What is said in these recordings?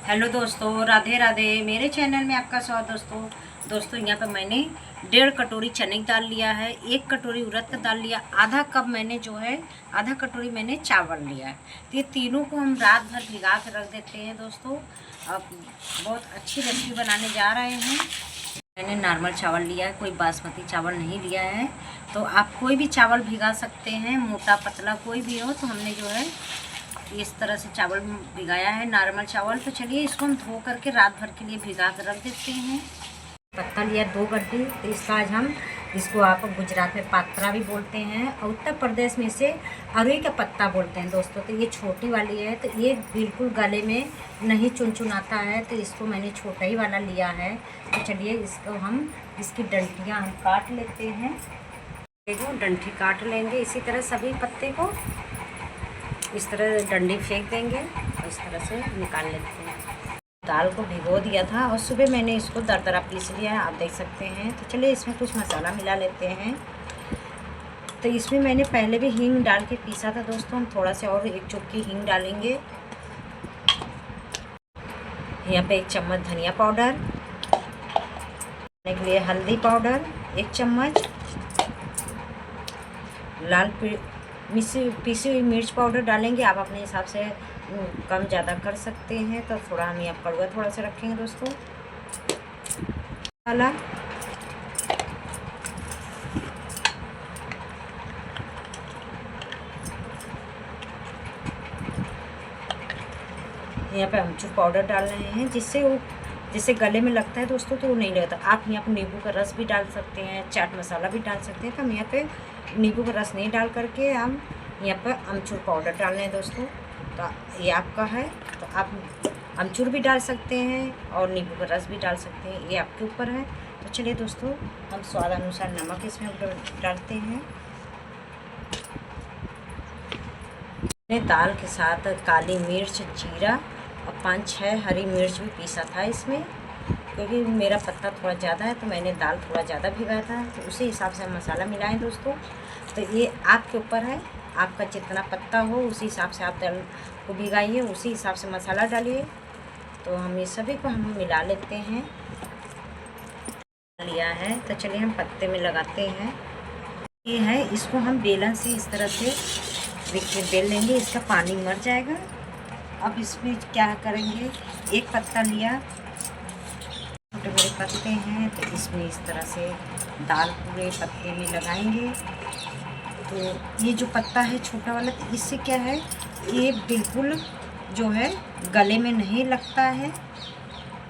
Hello दोस्तों, राधे राधे। मेरे channel में आपका स्वागत। दोस्तों यहाँ पे मैंने 1.5 कटोरी चने की दाल लिया है, 1 कटोरी उड़द का दाल लिया, आधा कप मैंने जो है आधा कटोरी मैंने चावल लिया है। तो ये तीनों को हम रात भर भिगा कर रख देते हैं दोस्तों। अब बहुत अच्छी रेसिपी बनाने जा रहे हैं। मैंने नॉर्मल चावल लिया है, कोई बासमती चावल नहीं लिया है। तो आप कोई भी चावल भिगा सकते हैं, मोटा पतला कोई भी हो। तो हमने जो है इस तरह से चावल भिगाया है, नॉर्मल चावल। तो चलिए इसको हम धो करके रात भर के लिए भिगा कर रख देते हैं। पत्ता लिया 2 गड्ढे। तो इसका आज हम इसको आप गुजरात में पात्रा भी बोलते हैं और उत्तर प्रदेश में इसे अरुई का पत्ता बोलते हैं दोस्तों। तो ये छोटी वाली है, तो ये बिल्कुल गले में नहीं चुनचुनाता है, तो इसको मैंने छोटा ही वाला लिया है। तो चलिए इसको हम इसकी डंठियाँ हम काट लेते हैं। देखो डंठी काट लेंगे इसी तरह सभी पत्ते को, इस तरह डंडी फेंक देंगे और इस तरह से निकाल लेते हैं। दाल को भिगो दिया था और सुबह मैंने इसको दरदरा पीस लिया है, आप देख सकते हैं। तो चलिए इसमें कुछ मसाला मिला लेते हैं। तो इसमें मैंने पहले भी हींग डाल के पीसा था दोस्तों। हम थोड़ा सा और 1 चुटकी हींग डालेंगे। यहाँ पे 1 चम्मच धनिया पाउडर, के लिए हल्दी पाउडर 1 चम्मच, लाल पीसी हुई मिर्च पाउडर डालेंगे। आप अपने हिसाब से कम ज़्यादा कर सकते हैं। तो थोड़ा हम यहाँ कड़वा थोड़ा सा रखेंगे दोस्तों। मसाला यहाँ पे अमचूर पाउडर डाल रहे हैं, जिससे गले में लगता है दोस्तों, तो वो नहीं लगता। आप यहाँ पे नींबू का रस भी डाल सकते हैं, चाट मसाला भी डाल सकते हैं। तो हम यहाँ पे नींबू का रस नहीं डाल करके हम यहाँ पर अमचूर पाउडर डाल रहे हैं दोस्तों। तो ये आपका है, तो आप अमचूर भी डाल सकते हैं और नींबू का रस भी डाल सकते हैं, ये आपके ऊपर है। तो चलिए दोस्तों हम स्वाद अनुसार नमक इसमें डालते हैं। मैंने दाल के साथ काली मिर्च, जीरा और 5-6 हरी मिर्च भी पीसा था इसमें, क्योंकि मेरा पत्ता थोड़ा ज़्यादा है तो मैंने दाल थोड़ा ज़्यादा भिगाया था। तो उसी हिसाब से हम मसाला मिलाएं दोस्तों। तो ये आपके ऊपर है, आपका जितना पत्ता हो उसी हिसाब से आप दाल को भिगाइए, उसी हिसाब से मसाला डालिए। तो हम ये सभी को हम मिला लेते हैं। लिया है तो चलिए हम पत्ते में लगाते हैं। ये है, इसको हम बेलन से इस तरह से देखिए बेल लेंगे, इसका पानी मर जाएगा। अब इसमें क्या करेंगे, 1 पत्ता लिया, छोटे बड़े पत्ते हैं, तो इसमें इस तरह से दाल पूरे पत्ते में लगाएंगे। तो ये जो पत्ता है छोटा वाला, तो इससे क्या है, ये बिल्कुल जो है गले में नहीं लगता है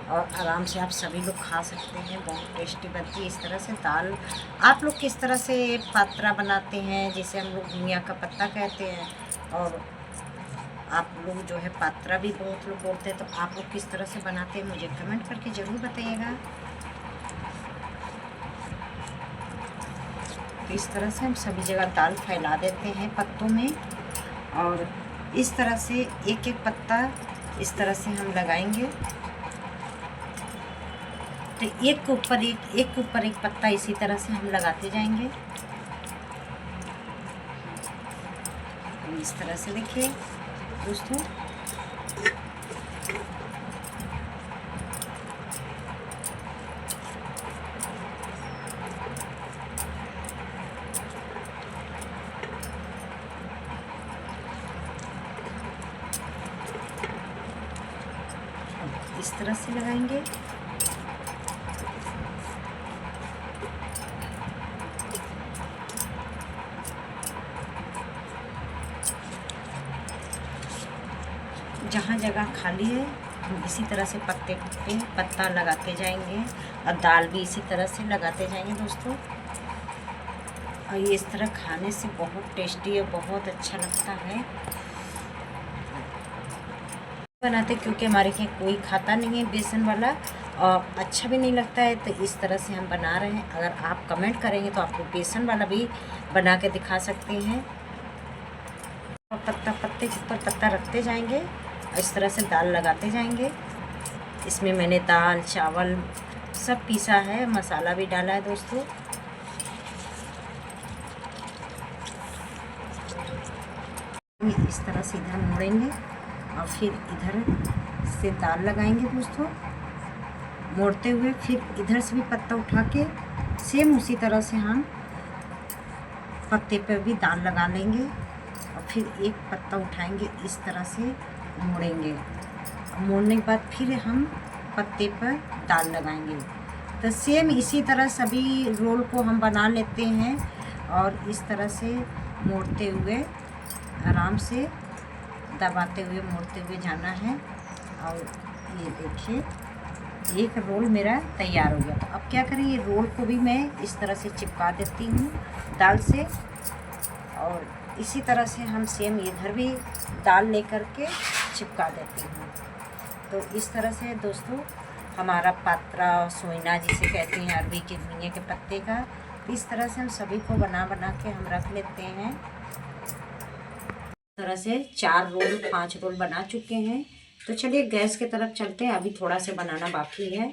और आराम से आप सभी लोग खा सकते हैं। बहुत टेस्टी बनती है इस तरह से दाल। आप लोग किस तरह से पात्रा बनाते हैं, जिसे हम लोग धनिया का पत्ता कहते हैं, और आप लोग जो है पात्रा भी बहुत लोग बोलते हैं। तो आप लोग किस तरह से बनाते हैं मुझे कमेंट करके ज़रूर बताइएगा। तो इस तरह से हम सभी जगह दाल फैला देते हैं पत्तों में, और इस तरह से 1-1 पत्ता इस तरह से हम लगाएंगे। तो एक के ऊपर एक पत्ता इसी तरह से हम लगाते जाएंगे। इस तरह से देखिए दोस्तों। इस तरह से लगाएंगे। जहाँ जगह खाली है हम इसी तरह से पत्ते पे पत्ता लगाते जाएंगे और दाल भी इसी तरह से लगाते जाएंगे दोस्तों। और ये इस तरह खाने से बहुत टेस्टी और बहुत अच्छा लगता है बनाते, क्योंकि हमारे यहाँ कोई खाता नहीं है बेसन वाला और अच्छा भी नहीं लगता है। तो इस तरह से हम बना रहे हैं। अगर आप कमेंट करेंगे तो आपको बेसन वाला भी बना के दिखा सकते हैं। और पत्ते के ऊपर पत्ता रखते जाएंगे, इस तरह से दाल लगाते जाएंगे। इसमें मैंने दाल चावल सब पीसा है, मसाला भी डाला है दोस्तों। इस तरह से इधर मोड़ेंगे और फिर इधर से दाल लगाएंगे दोस्तों, मोड़ते हुए। फिर इधर से भी पत्ता उठा के सेम उसी तरह से हम पत्ते पर भी दाल लगा लेंगे और फिर एक पत्ता उठाएंगे, इस तरह से मोड़ेंगे। मोड़ने के बाद फिर हम पत्ते पर दाल लगाएंगे। तो सेम इसी तरह सभी रोल को हम बना लेते हैं और इस तरह से मोड़ते हुए, आराम से दबाते हुए मोड़ते हुए जाना है। और ये देखिए एक रोल मेरा तैयार हो गया। तो अब क्या करें, ये रोल को भी मैं इस तरह से चिपका देती हूँ दाल से। और इसी तरह से हम सेम इधर भी दाल लेकर के चिपका देती हूँ। तो इस तरह से दोस्तों हमारा पात्रा सोइना जिसे कहते हैं अरबी के धनिया के पत्ते का, इस तरह से हम सभी को बना के हम रख लेते हैं। इस तरह से 4 रोल 5 रोल बना चुके हैं। तो चलिए गैस की तरफ चलते हैं, अभी थोड़ा सा बनाना बाकी है।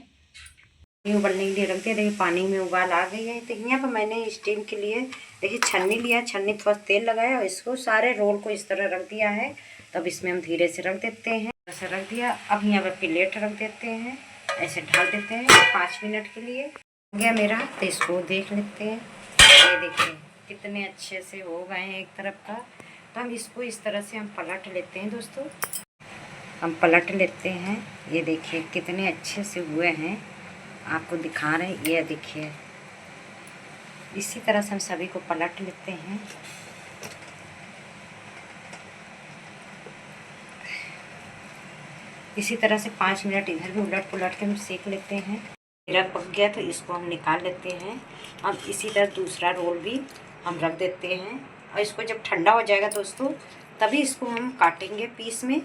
उबलने के लिए रख दिया। देखिए पानी में उबाल आ गई है। तो यहाँ पर मैंने स्टीम के लिए देखिए छन्नी लिया, छन्नी थोड़ा तेल लगाया और इसको सारे रोल को इस तरह रख दिया है। तब इसमें हम धीरे से रख देते हैं, ऐसे रख दिया। अब यहाँ पर प्लेट रख देते हैं, ऐसे ढाल देते हैं 5 मिनट के लिए। हो गया मेरा, तो इसको देख लेते हैं। ये देखिए कितने अच्छे से हो गए हैं एक तरफ का। तो हम इसको इस तरह से हम पलट लेते हैं दोस्तों, हम पलट लेते हैं। ये देखिए कितने अच्छे से हुए हैं, आपको दिखा रहे हैं। ये देखिए इसी तरह से हम सभी को पलट लेते हैं। इसी तरह से 5 मिनट इधर भी उलट पुलट के हम सेक लेते हैं। मेरा पक गया तो इसको हम निकाल लेते हैं। अब इसी तरह दूसरा रोल भी हम रख देते हैं और इसको जब ठंडा हो जाएगा दोस्तों तभी इसको हम काटेंगे पीस में।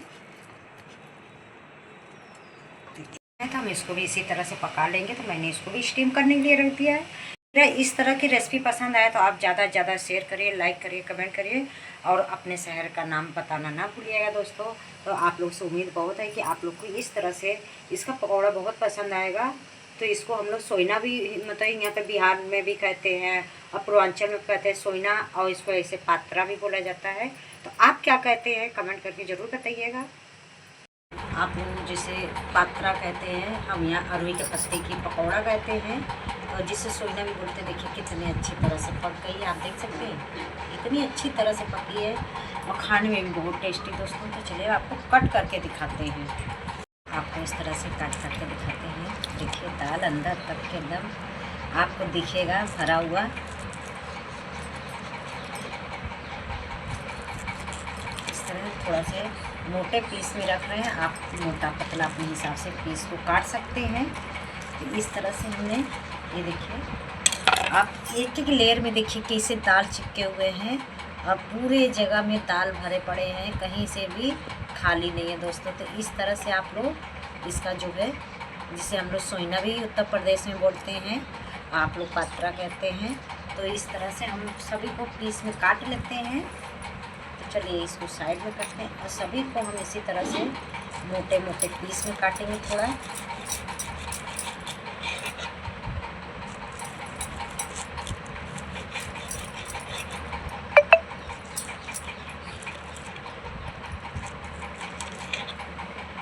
तो हम इसको भी इसी तरह से पका लेंगे। तो मैंने इसको भी स्टीम करने के लिए रख दिया है। इस तरह की रेसिपी पसंद आए तो आप ज़्यादा से ज़्यादा शेयर करिए, लाइक करिए, कमेंट करिए और अपने शहर का नाम बताना ना भूलिएगा दोस्तों। तो आप लोग से उम्मीद बहुत है कि आप लोग को इस तरह से इसका पकौड़ा बहुत पसंद आएगा। तो इसको हम लोग सोइना भी, मतलब यहाँ पे बिहार में भी कहते हैं और पूर्वांचल में कहते हैं सोइना, और इसको ऐसे पात्रा भी बोला जाता है। तो आप क्या कहते हैं कमेंट करके ज़रूर बताइएगा। आप लोग जिसे पात्रा कहते हैं, हम यहाँ अरवी के पत्ते की पकौड़ा कहते हैं और जिसे सोइना भी बोलते हैं। देखिए कितनी अच्छी तरह से पक गई है, आप देख सकते हैं इतनी अच्छी तरह से पकी है और खाने में भी बहुत टेस्टी दोस्तों। तो चलिए आपको कट करके दिखाते हैं, आपको इस तरह से कट करके दिखाते हैं। देखिए दाल अंदर तक के एकदम आपको दिखेगा भरा हुआ। इस तरह थोड़ा से मोटे पीस में रख रहे हैं, आप मोटा पतला अपने हिसाब से पीस को काट सकते हैं। तो इस तरह से हमने, ये देखिए आप एक एक लेयर में देखिए कैसे दाल चिपके हुए हैं और पूरे जगह में दाल भरे पड़े हैं, कहीं से भी खाली नहीं है दोस्तों। तो इस तरह से आप लोग इसका जो है, जिसे हम लोग सोइना भी उत्तर प्रदेश में बोलते हैं, आप लोग पात्रा कहते हैं। तो इस तरह से हम सभी को पीस में काट लेते हैं। तो चलिए इसको साइड में करते हैं और सभी को हम इसी तरह से मोटे मोटे पीस में काटेंगे थोड़ा।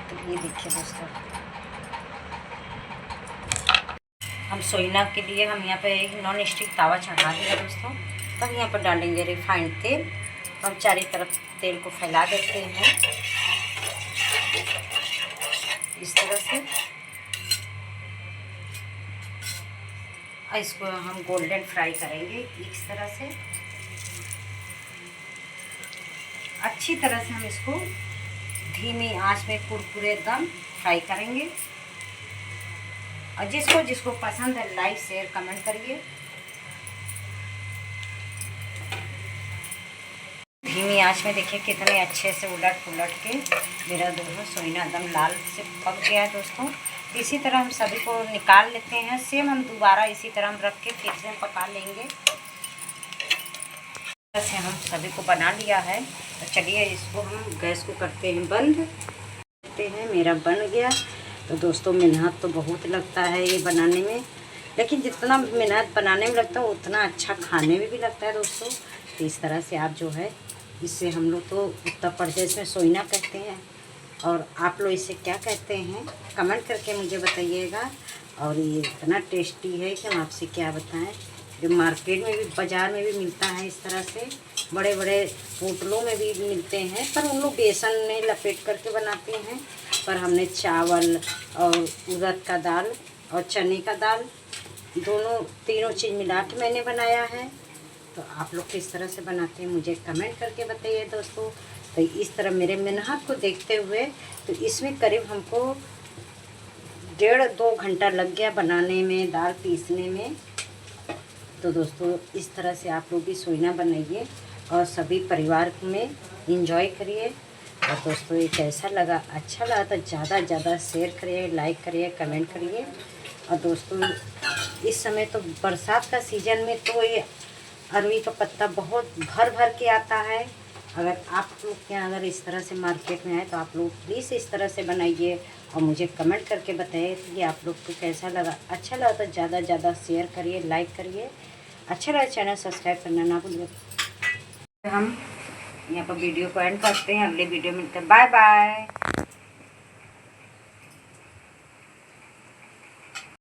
तो ये देखिए दोस्तों, हम सोइना के लिए हम यहाँ पे एक नॉन स्टिक तावा चढ़ा दिया दोस्तों। तो हम यहाँ पर डालेंगे रिफाइंड तेल। हम चारों तरफ तेल को फैला देते हैं इस तरह से। और इसको हम गोल्डन फ्राई करेंगे इस तरह से। अच्छी तरह से हम इसको धीमी आंच में कुरकुरे एकदम फ्राई करेंगे। और जिसको जिसको पसंद है लाइक शेयर कमेंट करिए। धीमी आंच में देखिए कितने अच्छे से उलट पुलट के मेरा दोनों सोइना एकदम लाल से पक गया है दोस्तों। इसी तरह हम सभी को निकाल लेते हैं। सेम हम दोबारा इसी तरह हम रख के फिर से पका लेंगे। ऐसे हम सभी को बना लिया है। तो चलिए इसको हम गैस को करते हैं बंद, करते हैं। मेरा बन गया। तो दोस्तों मेहनत तो बहुत लगता है ये बनाने में, लेकिन जितना मेहनत बनाने में लगता है उतना अच्छा खाने में भी लगता है दोस्तों। तो इस तरह से आप जो है, इससे हम लोग तो उत्तर प्रदेश में सोइना कहते हैं। और आप लोग इसे क्या कहते हैं कमेंट करके मुझे बताइएगा। और ये इतना टेस्टी है कि हम आपसे क्या बताएं। जो मार्केट में भी बाज़ार में भी मिलता है इस तरह से, बड़े बड़े होटलों में भी मिलते हैं, पर उन लोग बेसन में लपेट करके बनाते हैं। पर हमने चावल और उड़द का दाल और चने का दाल तीनों चीज़ मिला के मैंने बनाया है। तो आप लोग किस तरह से बनाते हैं मुझे कमेंट करके बताइए दोस्तों। तो इस तरह मेरे मेहनत को देखते हुए तो इसमें करीब हमको 1.5-2 घंटा लग गया बनाने में, दाल पीसने में। तो दोस्तों इस तरह से आप लोग भी सोइना बनाइए और सभी परिवार में इंजॉय करिए। और दोस्तों ये कैसा लगा, अच्छा लगा तो ज़्यादा से ज़्यादा शेयर करिए, लाइक करिए, कमेंट करिए। और दोस्तों इस समय तो बरसात का सीज़न में तो ये अरवी का पत्ता बहुत भर भर के आता है। अगर आप लोग के यहाँ अगर इस तरह से मार्केट में आए तो आप लोग प्लीज़ इस तरह से बनाइए और मुझे कमेंट करके बताइए कि आप लोग को कैसा लगा। अच्छा लगा तो ज़्यादा से ज़्यादा शेयर करिए, लाइक करिए। अच्छा लगा चैनल सब्सक्राइब करना ना भूलिए। हम यहाँ पर वीडियो को एंड करते हैं, अगले वीडियो में मिलते हैं। Bye bye.